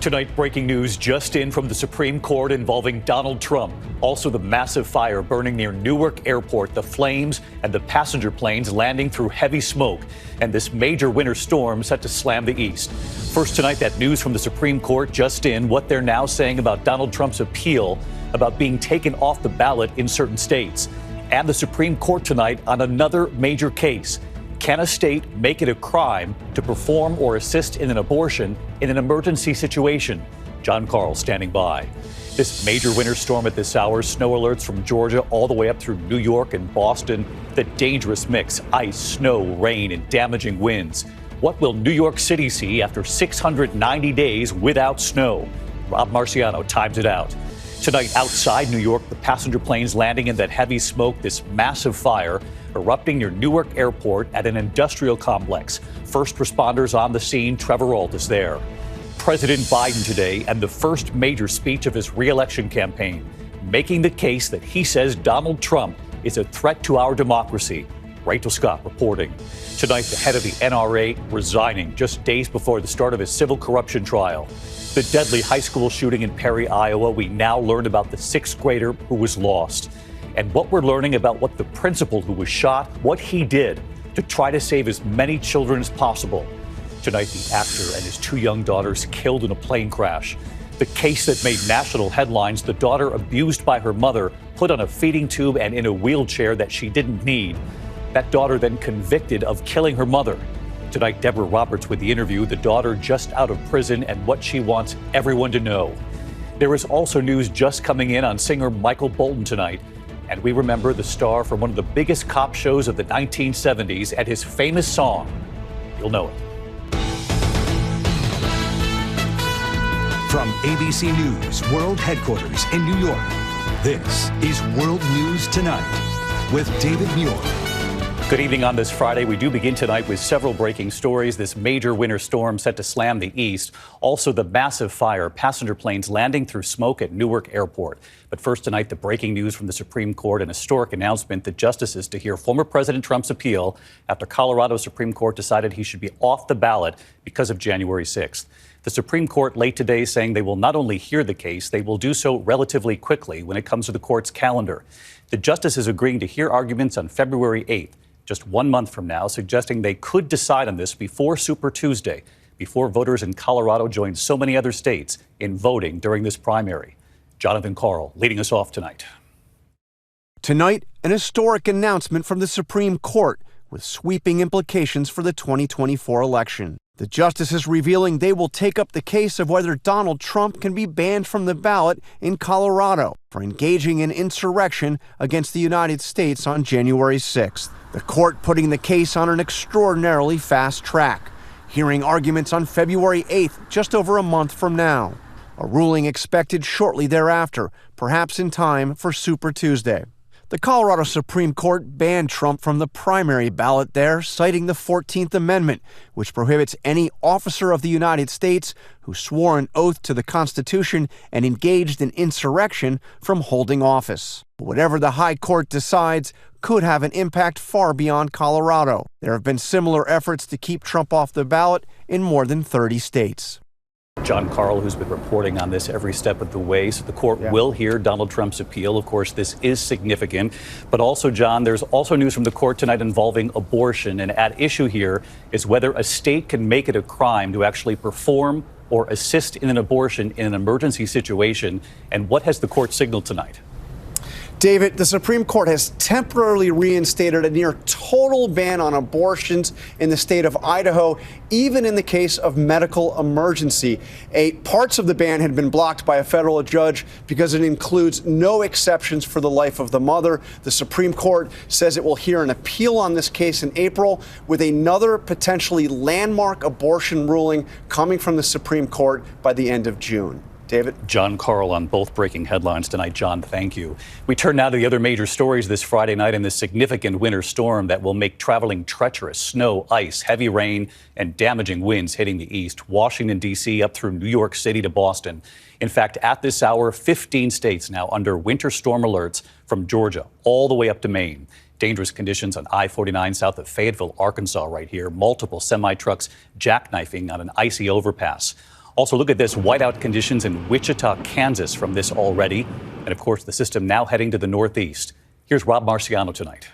Tonight, breaking news just in from the Supreme Court involving Donald Trump. Also, the massive fire burning near Newark Airport, the flames and the passenger planes landing through heavy smoke, and this major winter storm set to slam the east. First tonight, that news from the Supreme Court just in, what they're now saying about Donald Trump's appeal about being taken off the ballot in certain states. And the Supreme Court tonight on another major case. Can a state make it a crime to perform or assist in an abortion in an emergency situation? Jon Karl standing by. This major winter storm at this hour, snow alerts from Georgia all the way up through New York and Boston. The dangerous mix, ice, snow, rain, and damaging winds. What will New York City see after 690 days without snow? Rob Marciano times it out. Tonight outside New York, the passenger planes landing in that heavy smoke, this massive fire erupting near Newark Airport at an industrial complex. First responders on the scene. Trevor Ault is there. President Biden today and the first major speech of his re-election campaign, making the case that he says Donald Trump is a threat to our democracy. Rachel Scott reporting. Tonight, the head of the NRA resigning just days before the start of his civil corruption trial. The deadly high school shooting in Perry, Iowa. We now learn about the sixth grader who was lost. And what we're learning about what the principal who was shot, what he did to try to save as many children as possible. Tonight, the actor and his two young daughters killed in a plane crash. The case that made national headlines, the daughter abused by her mother, put on a feeding tube and in a wheelchair that she didn't need. That daughter then convicted of killing her mother. Tonight, Deborah Roberts with the interview, the daughter just out of prison and what she wants everyone to know. There is also news just coming in on singer Michael Bolton tonight. And we remember the star from one of the biggest cop shows of the 1970s and his famous song. You'll know it. From ABC News World Headquarters in New York, this is World News Tonight with David Muir. Good evening on this Friday. We do begin tonight with several breaking stories. This major winter storm set to slam the east. Also, the massive fire, passenger planes landing through smoke at Newark Airport. But first tonight, the breaking news from the Supreme Court, an historic announcement that justices to hear former President Trump's appeal after Colorado Supreme Court decided he should be off the ballot because of January 6th. The Supreme Court late today saying they will not only hear the case, they will do so relatively quickly when it comes to the court's calendar. The justices agreeing to hear arguments on February 8th. Just 1 month from now, suggesting they could decide on this before Super Tuesday, before voters in Colorado join so many other states in voting during this primary. Jon Karl leading us off tonight. Tonight, an historic announcement from the Supreme Court with sweeping implications for the 2024 election. The justices revealing they will take up the case of whether Donald Trump can be banned from the ballot in Colorado for engaging in insurrection against the United States on January 6th. The court putting the case on an extraordinarily fast track, hearing arguments on February 8th, just over a month from now. A ruling expected shortly thereafter, perhaps in time for Super Tuesday. The Colorado Supreme Court banned Trump from the primary ballot there, citing the 14th Amendment, which prohibits any officer of the United States who swore an oath to the Constitution and engaged in insurrection from holding office. Whatever the High Court decides could have an impact far beyond Colorado. There have been similar efforts to keep Trump off the ballot in more than 30 states. Jon Karl, who's been reporting on this every step of the way. So the court will hear Donald Trump's appeal. Of course, this is significant. But also, John, there's also news from the court tonight involving abortion. And at issue here is whether a state can make it a crime to actually perform or assist in an abortion in an emergency situation. And what has the court signaled tonight? David, the Supreme Court has temporarily reinstated a near total ban on abortions in the state of Idaho, even in the case of medical emergency. Parts of the ban had been blocked by a federal judge because it includes no exceptions for the life of the mother. The Supreme Court says it will hear an appeal on this case in April, with another potentially landmark abortion ruling coming from the Supreme Court by the end of June. David? Jon Karl on both breaking headlines tonight. John, thank you. We turn now to the other major stories this Friday night in this significant winter storm that will make traveling treacherous. Snow, ice, heavy rain, and damaging winds hitting the east. Washington, D.C., up through New York City to Boston. In fact, at this hour, 15 states now under winter storm alerts from Georgia all the way up to Maine. Dangerous conditions on I-49 south of Fayetteville, Arkansas right here. Multiple semi-trucks jackknifing on an icy overpass. Also, look at this, whiteout conditions in Wichita, Kansas from this already. And of course, the system now heading to the northeast. Here's Rob Marciano tonight.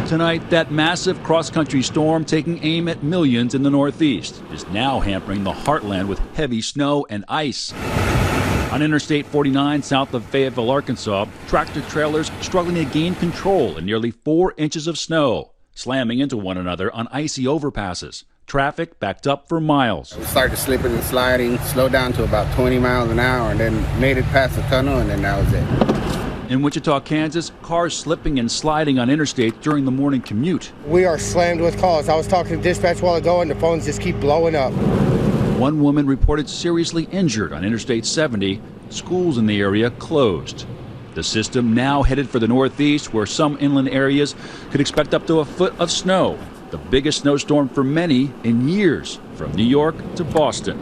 Tonight, that massive cross-country storm taking aim at millions in the Northeast is now hampering the Heartland with heavy snow and ice. On Interstate 49 south of Fayetteville, Arkansas, tractor-trailers struggling to gain control in nearly 4 inches of snow, slamming into one another on icy overpasses. Traffic backed up for miles. We started slipping and sliding, slowed down to about 20 miles an hour, and then made it past the tunnel, and then that was it. In Wichita, Kansas, cars slipping and sliding on interstate during the morning commute. We are slammed with calls. I was talking to dispatch a while ago, and the phones just keep blowing up. One woman reported seriously injured on Interstate 70. Schools in the area closed. The system now headed for the northeast, where some inland areas could expect up to a foot of snow. The biggest snowstorm for many in years, from New York to Boston.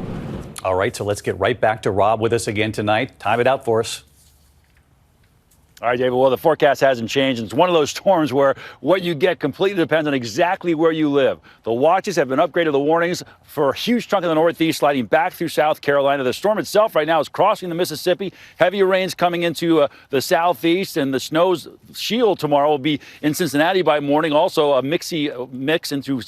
All right, so let's get right back to Rob with us again tonight. Time it out for us. All right, David, well, the forecast hasn't changed. It's one of those storms where what you get completely depends on exactly where you live. The watches have been upgraded, the warnings for a huge chunk of the northeast sliding back through South Carolina. The storm itself right now is crossing the Mississippi. Heavy rains coming into the southeast, and the snow's shield tomorrow will be in Cincinnati by morning. Also a mix into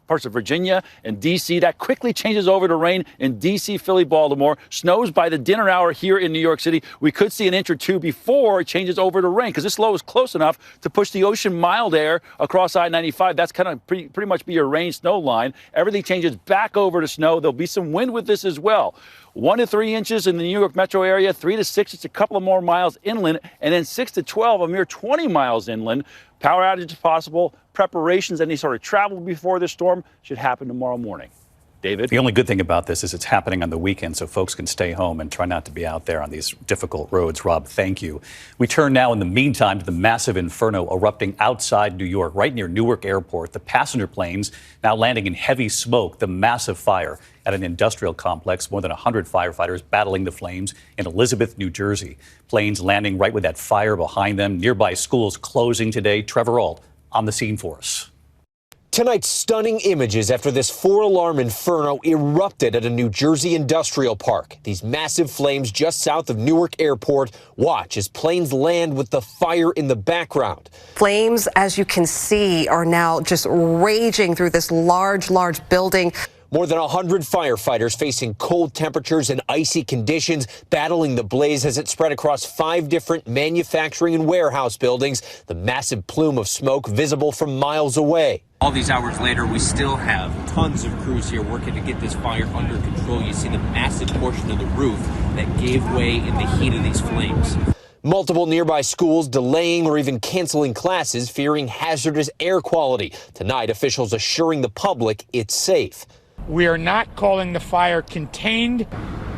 parts of Virginia and D.C. That quickly changes over to rain in D.C., Philly, Baltimore. Snows by the dinner hour here in New York City. We could see an inch or two before it changes over to rain, because this low is close enough to push the ocean mild air across I-95. That's kind of pretty much be your rain snow line. Everything changes back over to snow. There'll be some wind with this as well. 1 to 3 inches in the New York metro area, 3 to 6, just a couple of more miles inland, and then 6 to 12, a mere 20 miles inland. Power outage is possible. Preparations, any sort of travel before the storm should happen tomorrow morning. David? The only good thing about this is it's happening on the weekend, so folks can stay home and try not to be out there on these difficult roads. Rob, thank you. We turn now in the meantime to the massive inferno erupting outside New York, right near Newark Airport. The passenger planes now landing in heavy smoke. The massive fire at an industrial complex, more than 100 firefighters battling the flames in Elizabeth, New Jersey. Planes landing right with that fire behind them. Nearby schools closing today. Trevor Ault on the scene for us. Tonight's stunning images after this 4-alarm inferno erupted at a New Jersey industrial park. These massive flames just south of Newark Airport. Watch as planes land with the fire in the background. Flames, as you can see, are now just raging through this large building. More than 100 firefighters facing cold temperatures and icy conditions, battling the blaze as it spread across 5 different manufacturing and warehouse buildings. The massive plume of smoke visible from miles away. All these hours later, we still have tons of crews here working to get this fire under control. You see the massive portion of the roof that gave way in the heat of these flames. Multiple nearby schools delaying or even canceling classes, fearing hazardous air quality. Tonight, officials assuring the public it's safe. We are not calling the fire contained,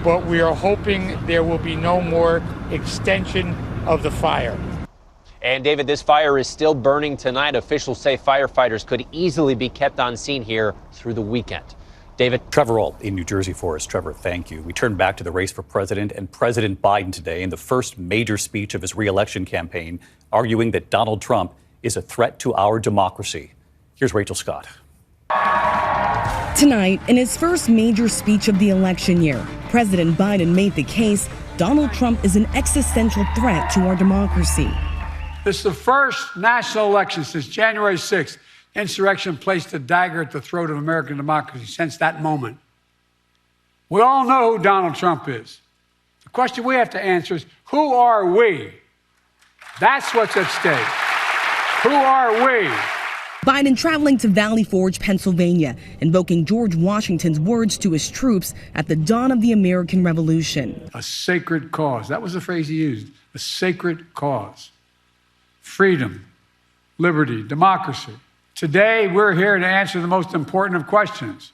but we are hoping there will be no more extension of the fire. And David, this fire is still burning tonight. Officials say firefighters could easily be kept on scene here through the weekend. David? Trevor Ault in New Jersey for us. Trevor, thank you. We turn back to the race for president and President Biden today in the first major speech of his re-election campaign, arguing that Donald Trump is a threat to our democracy. Here's Rachel Scott. Tonight, in his first major speech of the election year, President Biden made the case Donald Trump is an existential threat to our democracy. This is the first national election since January 6th. Insurrection placed a dagger at the throat of American democracy since that moment. We all know who Donald Trump is. The question we have to answer is, who are we? That's what's at stake. Who are we? Biden traveling to Valley Forge, Pennsylvania, invoking George Washington's words to his troops at the dawn of the American Revolution. A sacred cause. That was the phrase he used. A sacred cause. Freedom, liberty, democracy. Today, we're here to answer the most important of questions.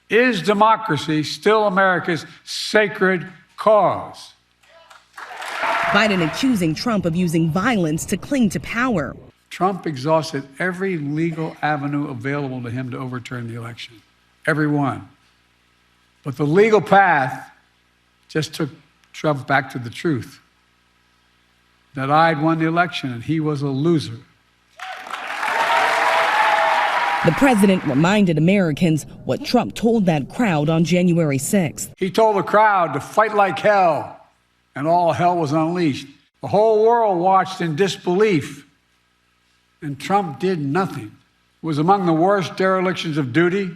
Is democracy still America's sacred cause? Biden accusing Trump of using violence to cling to power. Trump exhausted every legal avenue available to him to overturn the election. Every one. But the legal path just took Trump back to the truth. That I'd won the election and he was a loser. The president reminded Americans what Trump told that crowd on January 6th. He told the crowd to fight like hell, and all hell was unleashed. The whole world watched in disbelief, and Trump did nothing. It was among the worst derelictions of duty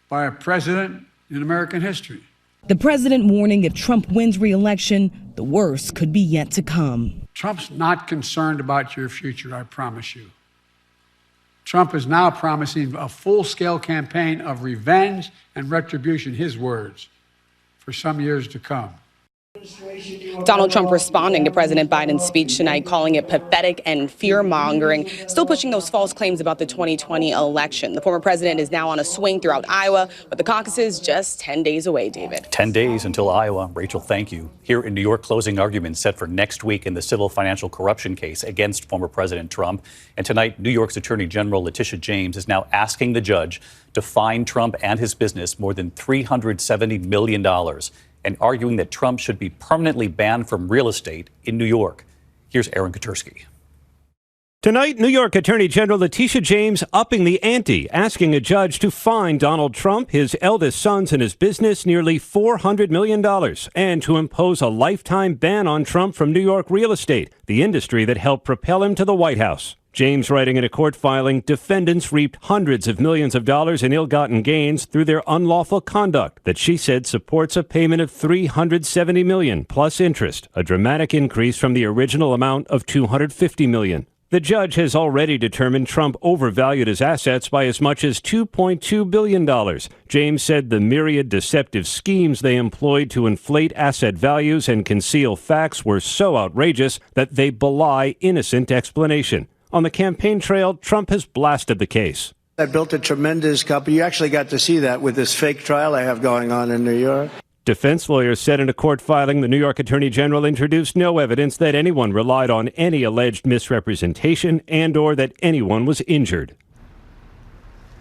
by a president in American history. The president warning if Trump wins re-election, the worst could be yet to come. Trump's not concerned about your future, I promise you. Trump is now promising a full-scale campaign of revenge and retribution, his words, for some years to come. Donald Trump responding to President Biden's speech tonight, calling it pathetic and fear-mongering, still pushing those false claims about the 2020 election. The former president is now on a swing throughout Iowa, but the caucus just 10 days away, David. 10 days until Iowa. Rachel, thank you. Here in New York, closing arguments set for next week in the civil financial corruption case against former President Trump. And tonight, New York's Attorney General Letitia James is now asking the judge to fine Trump and his business more than $370 million. And arguing that Trump should be permanently banned from real estate in New York. Here's Aaron Katursky. Tonight, New York Attorney General Letitia James upping the ante, asking a judge to fine Donald Trump, his eldest sons, and his business nearly $400 million, and to impose a lifetime ban on Trump from New York real estate, the industry that helped propel him to the White House. James writing in a court filing, defendants reaped hundreds of millions of dollars in ill-gotten gains through their unlawful conduct that she said supports a payment of $370 million plus interest, a dramatic increase from the original amount of $250 million. The judge has already determined Trump overvalued his assets by as much as $2.2 billion. James said the myriad deceptive schemes they employed to inflate asset values and conceal facts were so outrageous that they belie innocent explanation. On the campaign trail, Trump has blasted the case. I built a tremendous company. You actually got to see that with this fake trial I have going on in New York. Defense lawyers said in a court filing the New York Attorney General introduced no evidence that anyone relied on any alleged misrepresentation and or that anyone was injured.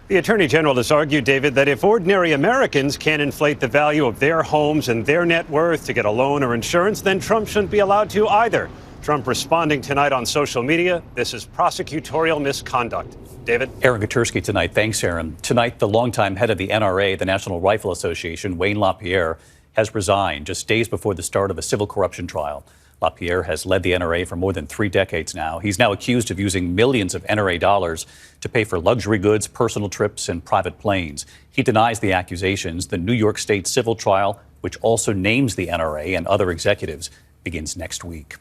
The Attorney General has argued, David, that if ordinary Americans can't inflate the value of their homes and their net worth to get a loan or insurance, then Trump shouldn't be allowed to either. Trump responding tonight on social media. This is prosecutorial misconduct. David? Aaron Katursky tonight. Thanks, Aaron. Tonight, the longtime head of the NRA, the National Rifle Association, Wayne LaPierre, has resigned just days before the start of a civil corruption trial. LaPierre has led the NRA for more than 3 decades now. He's now accused of using millions of NRA dollars to pay for luxury goods, personal trips, and private planes. He denies the accusations. The New York State civil trial, which also names the NRA and other executives, begins next week.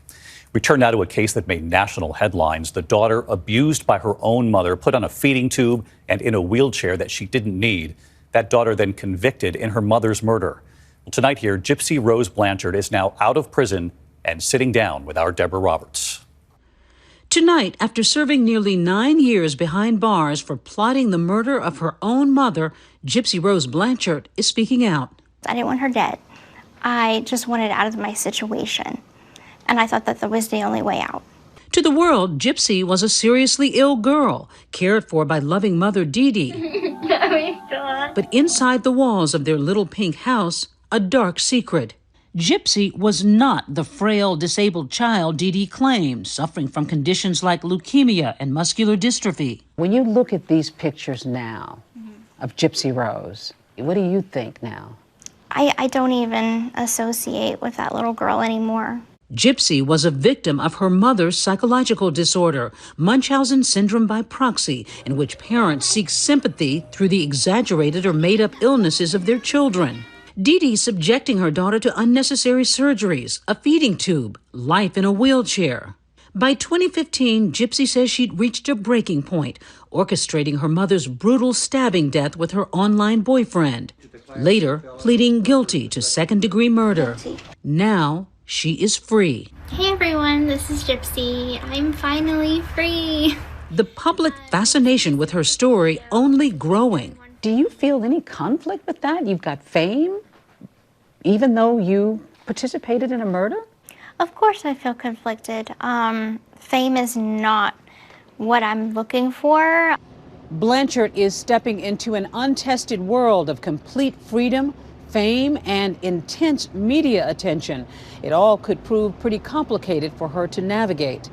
We turn now to a case that made national headlines. The daughter abused by her own mother, put on a feeding tube and in a wheelchair that she didn't need. That daughter then convicted in her mother's murder. Well, tonight here, Gypsy Rose Blanchard is now out of prison and sitting down with our Deborah Roberts. Tonight, after serving nearly 9 years behind bars for plotting the murder of her own mother, Gypsy Rose Blanchard is speaking out. I didn't want her dead. I just wanted out of my situation. And I thought that was the only way out. To the world, Gypsy was a seriously ill girl, cared for by loving mother Dee Dee. But inside the walls of their little pink house, a dark secret. Gypsy was not the frail, disabled child Dee Dee claimed, suffering from conditions like leukemia and muscular dystrophy. When you look at these pictures now of Gypsy Rose, what do you think now? I don't even associate with that little girl anymore. Gypsy was a victim of her mother's psychological disorder, Munchausen syndrome by proxy, in which parents seek sympathy through the exaggerated or made-up illnesses of their children. Dee Dee subjecting her daughter to unnecessary surgeries, a feeding tube, life in a wheelchair. By 2015, Gypsy says she'd reached a breaking point, orchestrating her mother's brutal stabbing death with her online boyfriend. Later, pleading guilty to second-degree murder. Now, she is free. Hey everyone, this is Gypsy. I'm finally free. The public fascination with her story only growing. Do you feel any conflict with that? You've got fame, even though you participated in a murder? Of course I feel conflicted. Fame is not what I'm looking for. Blanchard is stepping into an untested world of complete freedom, fame, and intense media attention. It all could prove pretty complicated for her to navigate.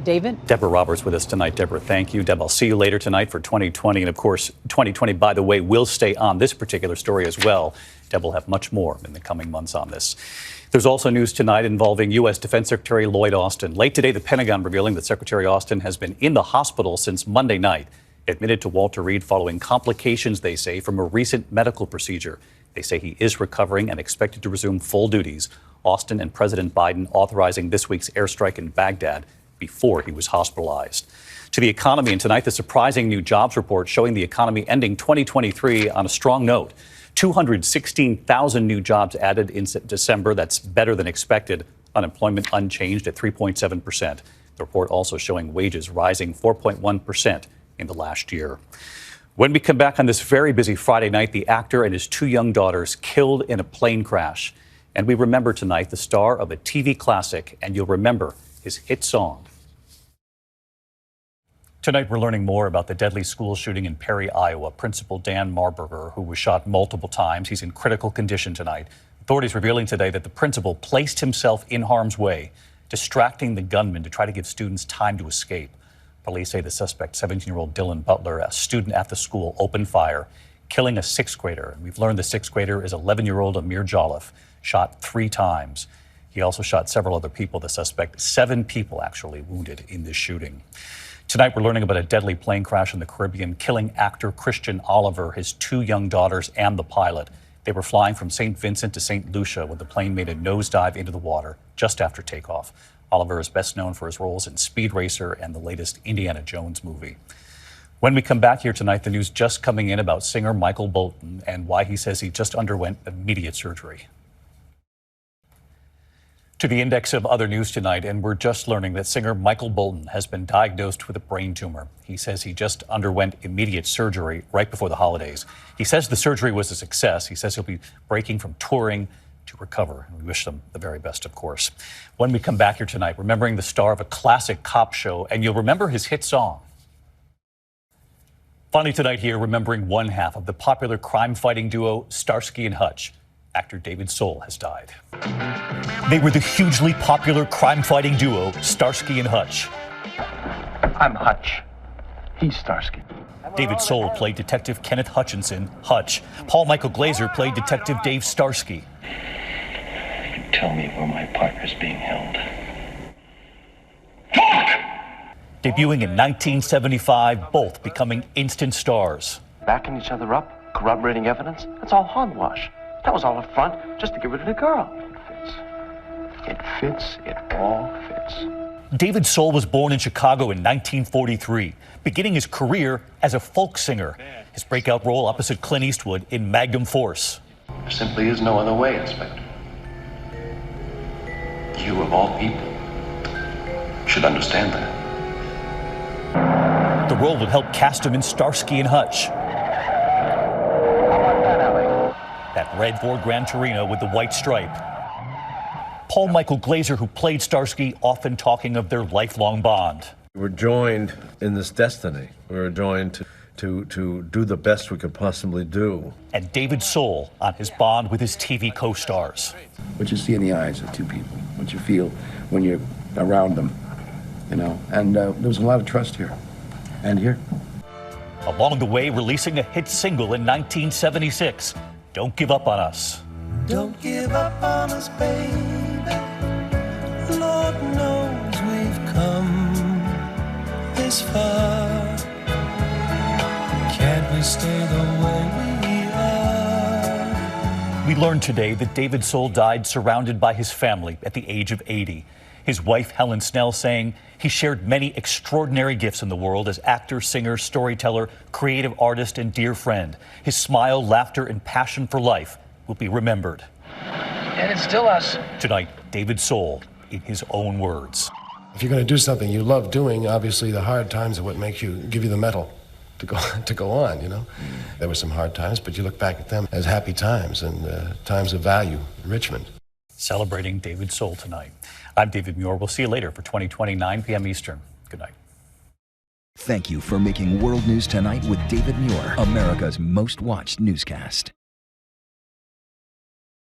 David? Deborah Roberts with us tonight. Deborah, thank you. Deb, I'll see you later tonight for 2020. And of course, 2020, by the way, will stay on this particular story as well. Deb will have much more in the coming months on this. There's also news tonight involving U.S. Defense Secretary Lloyd Austin. Late today, the Pentagon revealing that Secretary Austin has been in the hospital since Monday night, admitted to Walter Reed following complications, they say, from a recent medical procedure. They say he is recovering and expected to resume full duties. Austin and President Biden authorizing this week's airstrike in Baghdad before he was hospitalized. To the economy, and tonight the surprising new jobs report showing the economy ending 2023 on a strong note. 216,000 new jobs added in December. That's better than expected. Unemployment unchanged at 3.7%. The report also showing wages rising 4.1% in the last year. When we come back on this very busy Friday night, the actor and his two young daughters killed in a plane crash. And we remember tonight the star of a TV classic, and you'll remember his hit song. Tonight, we're learning more about the deadly school shooting in Perry, Iowa. Principal Dan Marburger, who was shot multiple times, he's in critical condition tonight. Authorities revealing today that the principal placed himself in harm's way, distracting the gunman to try to give students time to escape. Police say the suspect, 17-year-old Dylan Butler, a student at the school, opened fire, killing a sixth grader. And we've learned the sixth grader is 11-year-old Amir Jolliffe, shot 3 times. He also shot several other people. The suspect, 7 people actually wounded in this shooting. Tonight, we're learning about a deadly plane crash in the Caribbean, killing actor Christian Oliver, his 2 young daughters, and the pilot. They were flying from St. Vincent to St. Lucia when the plane made a nosedive into the water just after takeoff. Oliver is best known for his roles in Speed Racer and the latest Indiana Jones movie. When we come back here tonight, the news just coming in about singer Michael Bolton and why he says he just underwent immediate surgery. To the index of other news tonight, and we're just learning that singer Michael Bolton has been diagnosed with a brain tumor. He says he just underwent immediate surgery right before the holidays. He says the surgery was a success. He says he'll be breaking from touring to recover, and we wish them the very best, of course. When we come back here tonight, remembering the star of a classic cop show, and you'll remember his hit song. Finally tonight here, remembering one half of the popular crime-fighting duo Starsky and Hutch. Actor David Soul has died. They were the hugely popular crime-fighting duo Starsky and Hutch. I'm Hutch. He's Starsky. David Soul played Detective Kenneth Hutchinson, Hutch. Paul Michael Glaser played Detective Dave Starsky. Tell me where my partner's being held. Debuting in 1975, both becoming instant stars. Backing each other up, corroborating evidence, that's all hogwash. That was all a front just to get rid of the girl. It fits. It all fits. David Soul was born in Chicago in 1943, beginning his career as a folk singer. His breakout role opposite Clint Eastwood in Magnum Force. There simply is no other way, Inspector. You, of all people, should understand that. The role would help cast him in Starsky and Hutch. That red Ford Gran Torino with the white stripe. Paul Michael Glaser, who played Starsky, often talking of their lifelong bond. We're joined in this destiny. We're joined to do the best we could possibly do. And David Soul on his bond with his TV co-stars. What you see in the eyes of two people, what you feel when you're around them, you know. And there was a lot of trust here and here. Along the way, releasing a hit single in 1976, Don't Give Up on Us. Don't give up on us, baby. Lord knows we've come this far. Can't we stay the way we are? We learned today that David Soul died surrounded by his family at the age of 80. His wife, Helen Snell, saying he shared many extraordinary gifts in the world as actor, singer, storyteller, creative artist, and dear friend. His smile, laughter, and passion for life will be remembered. And it's still us. Tonight, David Soul, in his own words. If you're going to do something you love doing, obviously the hard times are what makes you, give you the mettle to go on, you know. There were some hard times, but you look back at them as happy times and times of value, enrichment. Celebrating David Soul tonight. I'm David Muir. We'll see you later for 2020, 9 p.m. Eastern. Good night. Thank you for making World News Tonight with David Muir, America's most watched newscast.